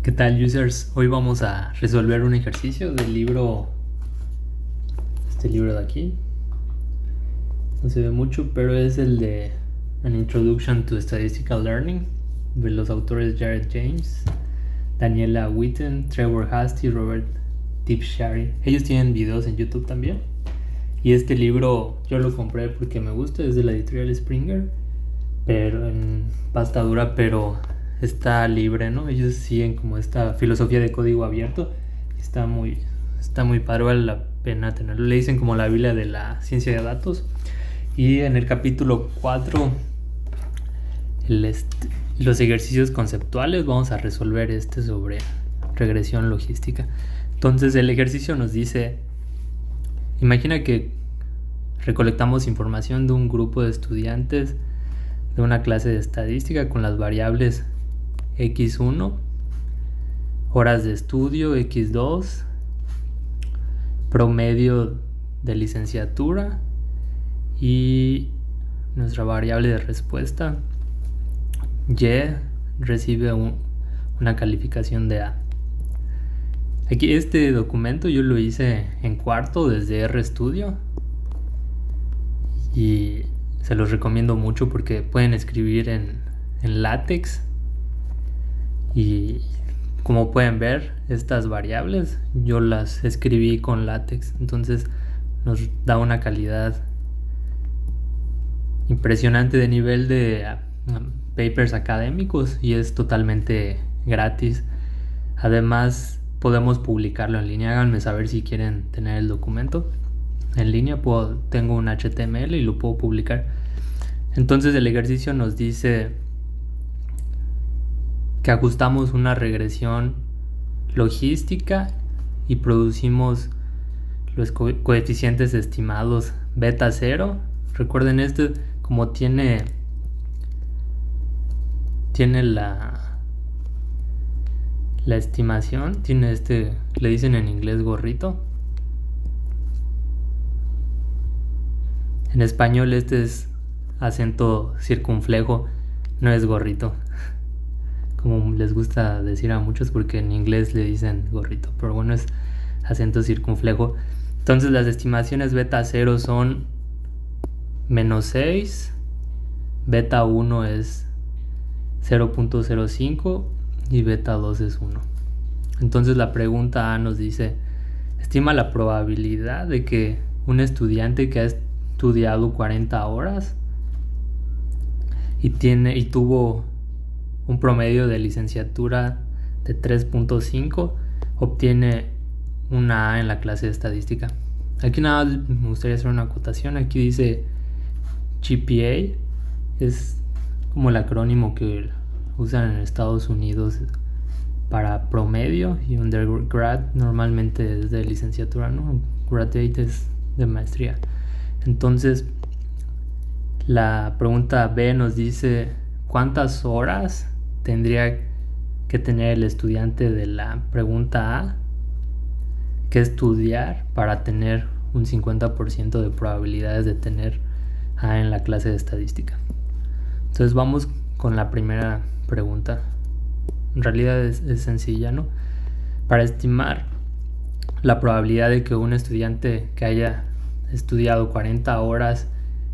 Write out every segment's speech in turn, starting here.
¿Qué tal, users? Hoy vamos a resolver un ejercicio del libro, este libro de aquí. No se ve mucho, pero es el de An Introduction to Statistical Learning, de los autores Jared James, Daniela Witten, Trevor Hasty, Robert Dipshari. Ellos tienen videos en YouTube también. Y este libro yo lo compré porque me gusta, es de la editorial Springer, pero en pasta dura, pero está libre, ¿no? Ellos siguen como esta filosofía de código abierto. Está muy padre, vale la pena tenerlo. Le dicen como la Biblia de la ciencia de datos. Y en el capítulo 4, los ejercicios conceptuales, vamos a resolver sobre regresión logística. Entonces el ejercicio nos dice, imagina que recolectamos información de un grupo de estudiantes de una clase de estadística con las variables x1, horas de estudio x2, promedio de licenciatura y nuestra variable de respuesta y recibe una calificación de A. Aquí este documento yo lo hice en cuarto desde RStudio y se los recomiendo mucho porque pueden escribir en LaTeX y como pueden ver estas variables yo las escribí con LaTeX, entonces nos da una calidad impresionante de nivel de papers académicos y es totalmente gratis. Además podemos publicarlo en línea. Háganme saber si quieren tener el documento en línea. Tengo un HTML y lo puedo publicar. Entonces el ejercicio nos dice que ajustamos una regresión logística y producimos los coeficientes estimados beta 0. Recuerden, como tiene la estimación, tiene le dicen en inglés gorrito. En español es acento circunflejo, no es gorrito, como les gusta decir a muchos, porque en inglés le dicen gorrito, pero bueno, es acento circunflejo. Entonces las estimaciones beta 0 son -6, beta 1 es 0.05 y beta 2 es 1. Entonces la pregunta A nos dice, estima la probabilidad de que un estudiante que ha estudiado 40 horas y tuvo un promedio de licenciatura de 3.5 obtiene una A en la clase de estadística. Aquí nada más me gustaría hacer una acotación. Aquí dice GPA, es como el acrónimo que usan en Estados Unidos para promedio, y undergrad normalmente es de licenciatura, ¿no? Graduate es de maestría. Entonces la pregunta B nos dice cuántas horas tendría que tener el estudiante de la pregunta A que estudiar para tener un 50% de probabilidades de tener A en la clase de estadística. Entonces vamos con la primera pregunta. En realidad es sencilla, ¿no? Para estimar la probabilidad de que un estudiante que haya estudiado 40 horas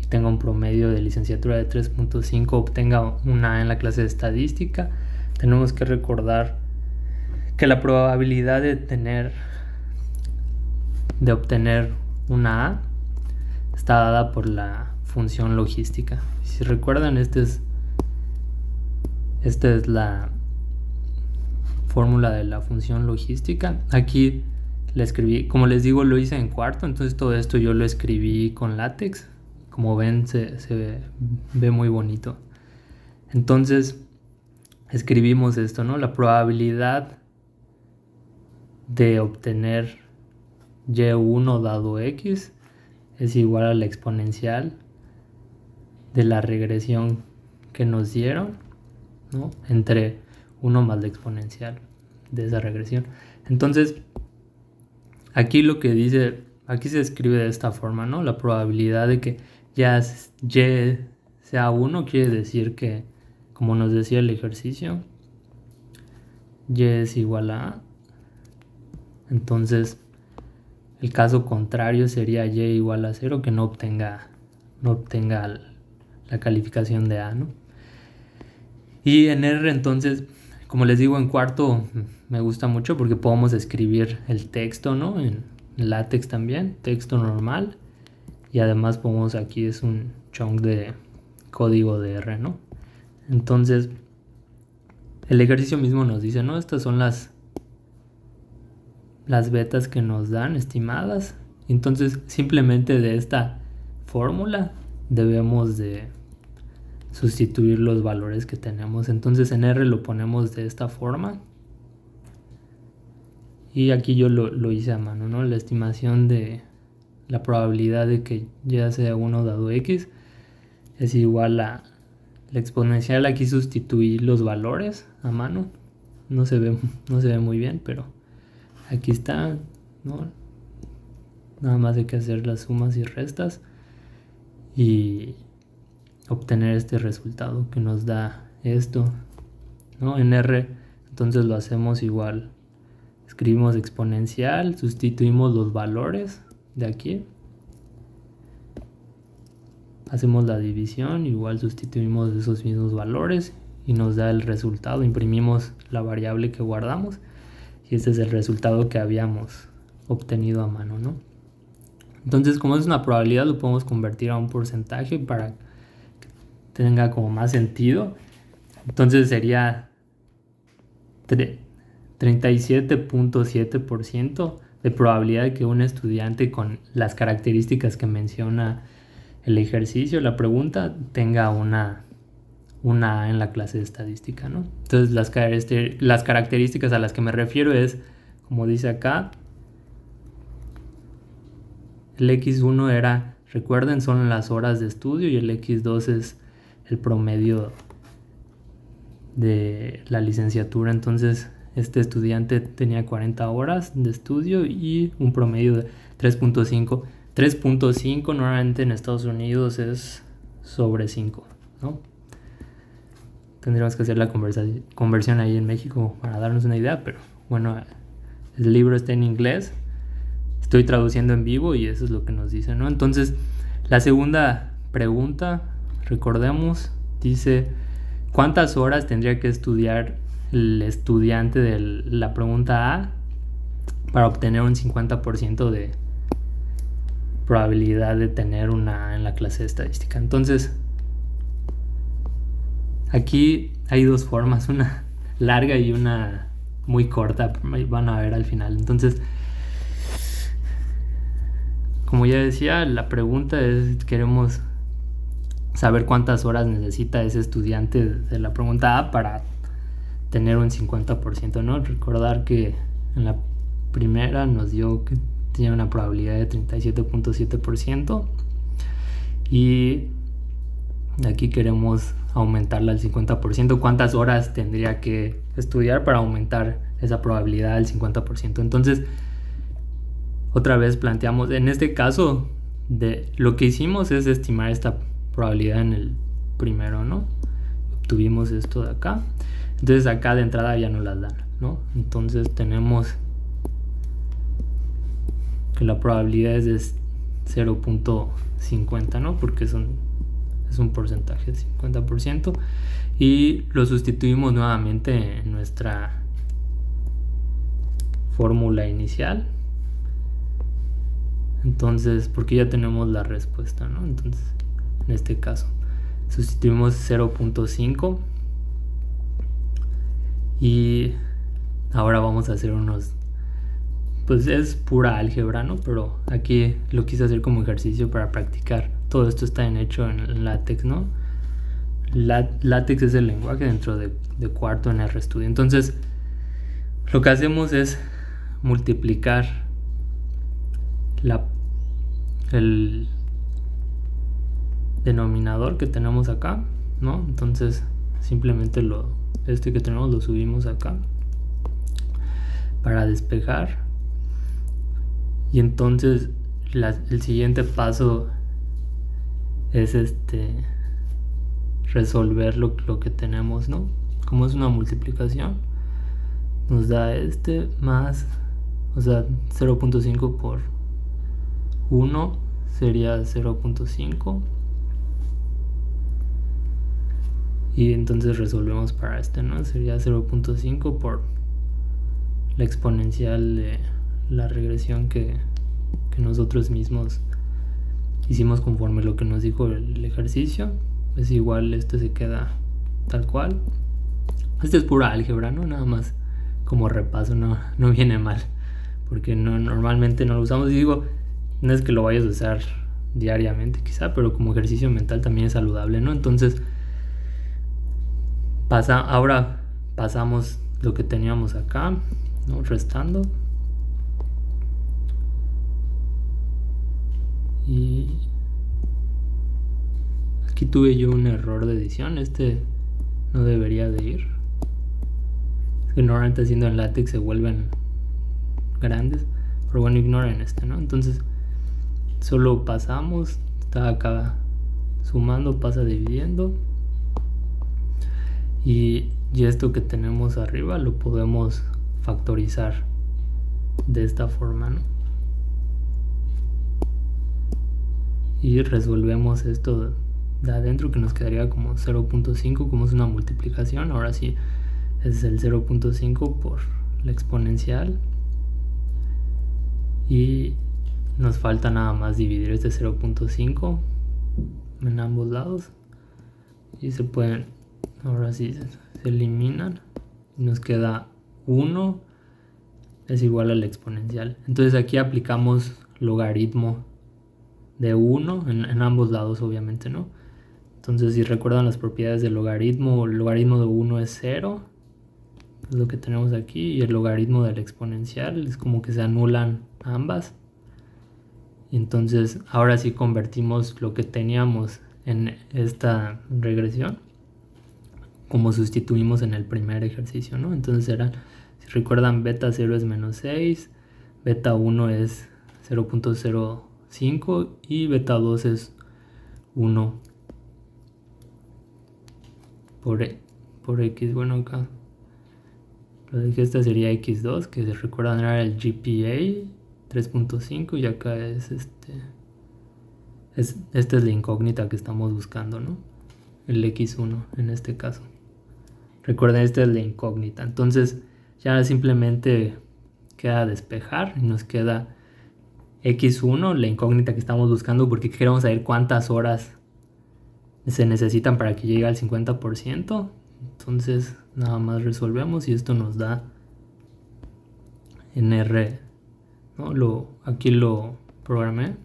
y tenga un promedio de licenciatura de 3.5 obtenga una A en la clase de estadística, tenemos que recordar que la probabilidad de obtener una A está dada por la función logística. Si recuerdan, esta es la fórmula de la función logística. Aquí la escribí, como les digo, lo hice en cuarto, entonces todo esto yo lo escribí con LaTeX. Como ven, se ve muy bonito. Entonces escribimos esto, ¿no? La probabilidad de obtener y1 dado x es igual a la exponencial de la regresión que nos dieron, ¿no? Entre 1 más la exponencial de esa regresión. Entonces aquí lo que dice, aquí se escribe de esta forma, ¿no? La probabilidad de que y sea 1 quiere decir que, como nos decía el ejercicio, y es igual a A. Entonces el caso contrario sería y igual a 0, que no obtenga la calificación de A, ¿no? Y en R, entonces, como les digo, en cuarto me gusta mucho porque podemos escribir el texto, ¿no? En LaTeX también, texto normal. Y además podemos, aquí es un chunk de código de R, ¿no? Entonces, el ejercicio mismo nos dice, ¿no? Estas son las betas que nos dan estimadas. Entonces, simplemente de esta fórmula debemos de sustituir los valores que tenemos. Entonces en R lo ponemos de esta forma. Y aquí yo lo hice a mano, ¿no? La estimación de la probabilidad de que ya sea 1 dado X es igual a la exponencial. Aquí sustituí los valores a mano. No se ve muy bien, pero aquí está, ¿no? Nada más hay que hacer las sumas y restas y obtener este resultado que nos da esto, ¿no? En R entonces lo hacemos igual, escribimos exponencial, sustituimos los valores de aquí, hacemos la división, igual sustituimos esos mismos valores y nos da el resultado, imprimimos la variable que guardamos y este es el resultado que habíamos obtenido a mano, ¿no? Entonces, como es una probabilidad, lo podemos convertir a un porcentaje para que tenga como más sentido. Entonces sería 37.7% de probabilidad de que un estudiante con las características que menciona el ejercicio, la pregunta, tenga una A en la clase de estadística, ¿no? Entonces las características a las que me refiero es, como dice acá, el X1 era, recuerden, son las horas de estudio y el X2 es el promedio de la licenciatura. Entonces este estudiante tenía 40 horas de estudio y un promedio de 3.5. 3.5 normalmente en Estados Unidos es sobre 5, ¿no? Tendríamos que hacer la conversión ahí en México para darnos una idea, pero bueno, el libro está en inglés. Estoy traduciendo en vivo y eso es lo que nos dice, ¿no? Entonces, la segunda pregunta, recordemos, dice, ¿cuántas horas tendría que estudiar el estudiante de la pregunta A para obtener un 50% de probabilidad de tener una A en la clase de estadística? Entonces, aquí hay dos formas, una larga y una muy corta, van a ver al final. Entonces, como ya decía, la pregunta es, queremos saber cuántas horas necesita ese estudiante de la pregunta A para tener un 50%, ¿no? Recordar que en la primera nos dio que tenía una probabilidad de 37.7% y aquí queremos aumentarla al 50%. ¿Cuántas horas tendría que estudiar para aumentar esa probabilidad al 50%? Entonces, otra vez planteamos, en este caso, lo que hicimos es estimar esta probabilidad en el primero, ¿no? Obtuvimos esto de acá. Entonces acá de entrada ya no las dan, ¿no? Entonces tenemos que la probabilidad es de 0.50, ¿no? Porque es un porcentaje de 50%. Y lo sustituimos nuevamente en nuestra fórmula inicial. Entonces, porque ya tenemos la respuesta, ¿no? Entonces, en este caso, sustituimos 0.5 y ahora vamos a hacer pues es pura álgebra, ¿no? Pero aquí lo quise hacer como ejercicio para practicar. Todo esto está hecho en LaTeX, ¿no? LaTeX es el lenguaje dentro de cuarto en RStudio. Entonces, lo que hacemos es multiplicar el denominador que tenemos acá, ¿no? Entonces simplemente este que tenemos lo subimos acá para despejar y entonces el siguiente paso es resolver lo que tenemos, ¿no? Como es una multiplicación, nos da más, o sea, 0.5 por 1 sería 0.5. Y entonces resolvemos para ¿no? Sería 0.5 por la exponencial de la regresión que nosotros mismos hicimos conforme lo que nos dijo el ejercicio. Es igual, se queda tal cual. Es pura álgebra, ¿no? Nada más como repaso, no viene mal, porque normalmente no lo usamos. Y digo, no es que lo vayas a usar diariamente quizá, pero como ejercicio mental también es saludable, ¿no? Entonces ahora pasamos lo que teníamos acá, ¿no? Restando. Y aquí tuve yo un error de edición. No debería de ir. Es que normalmente haciendo en látex se vuelven grandes. Pero bueno, ignoren ¿no? Entonces solo pasamos. Está acá sumando, pasa dividiendo. Y esto que tenemos arriba lo podemos factorizar de esta forma, ¿no? Y resolvemos esto de adentro, que nos quedaría como 0.5, como es una multiplicación. Ahora sí es el 0.5 por la exponencial, y nos falta nada más dividir 0.5 en ambos lados, y se pueden, ahora sí se eliminan, y nos queda 1 es igual a la exponencial. Entonces aquí aplicamos logaritmo de 1 en ambos lados, obviamente, ¿no? Entonces, si recuerdan las propiedades del logaritmo, el logaritmo de 1 es 0, es lo que tenemos aquí, y el logaritmo de la exponencial es como que se anulan ambas. Y entonces ahora sí convertimos lo que teníamos en esta regresión como sustituimos en el primer ejercicio, ¿no? Entonces si recuerdan, beta 0 es menos 6, beta 1 es 0.05 y beta 2 es 1 por x. Bueno, acá lo dije, esta sería x2, que se recuerdan era el GPA 3.5, y acá es esta es la incógnita que estamos buscando, ¿no? El x1 en este caso. Recuerden, esta es la incógnita. Entonces ya simplemente queda despejar y nos queda x1, la incógnita que estamos buscando, porque queremos saber cuántas horas se necesitan para que llegue al 50%. Entonces nada más resolvemos y esto nos da en R, ¿no? Aquí lo programé.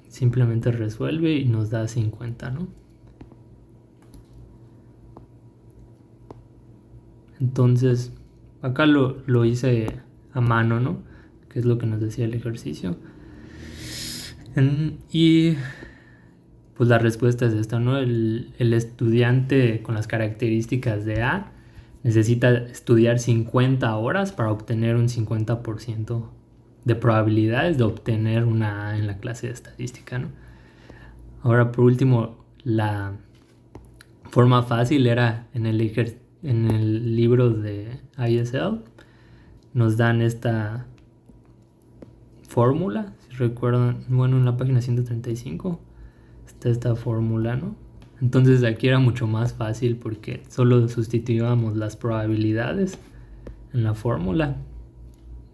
Simplemente resuelve y nos da 50, ¿no? Entonces acá lo hice a mano, ¿no? Que es lo que nos decía el ejercicio. Y pues la respuesta es esta, ¿no? El estudiante con las características de A necesita estudiar 50 horas para obtener un 50% de probabilidades de obtener una A en la clase de estadística, ¿no? Ahora, por último, la forma fácil era en el libro de ISL. Nos dan esta fórmula, si recuerdan, bueno, en la página 135 está esta fórmula, ¿no? Entonces aquí era mucho más fácil porque solo sustituíamos las probabilidades en la fórmula.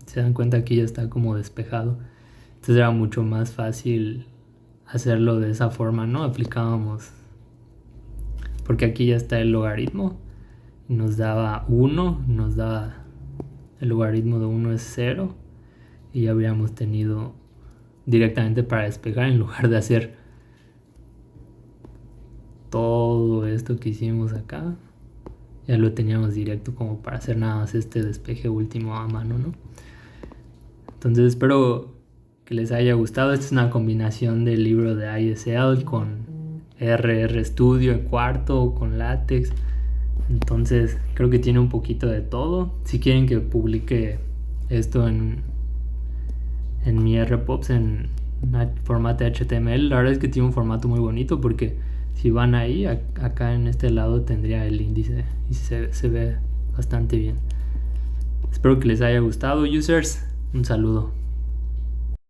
Se dan cuenta, aquí ya está como despejado. Entonces era mucho más fácil hacerlo de esa forma, ¿no? Aplicábamos, porque aquí ya está el logaritmo, nos daba 1, nos daba el logaritmo de 1 es 0, y ya habríamos tenido directamente para despejar, en lugar de hacer todo esto que hicimos acá, ya lo teníamos directo como para hacer nada más este despeje último a mano, ¿no? Entonces espero que les haya gustado. Esta es una combinación del libro de ISL con RStudio en cuarto, con LaTeX. Entonces creo que tiene un poquito de todo. Si quieren que publique esto en mi RPops en formato HTML, la verdad es que tiene un formato muy bonito, porque si van ahí, acá en este lado tendría el índice y se ve bastante bien. Espero que les haya gustado, users. Un saludo.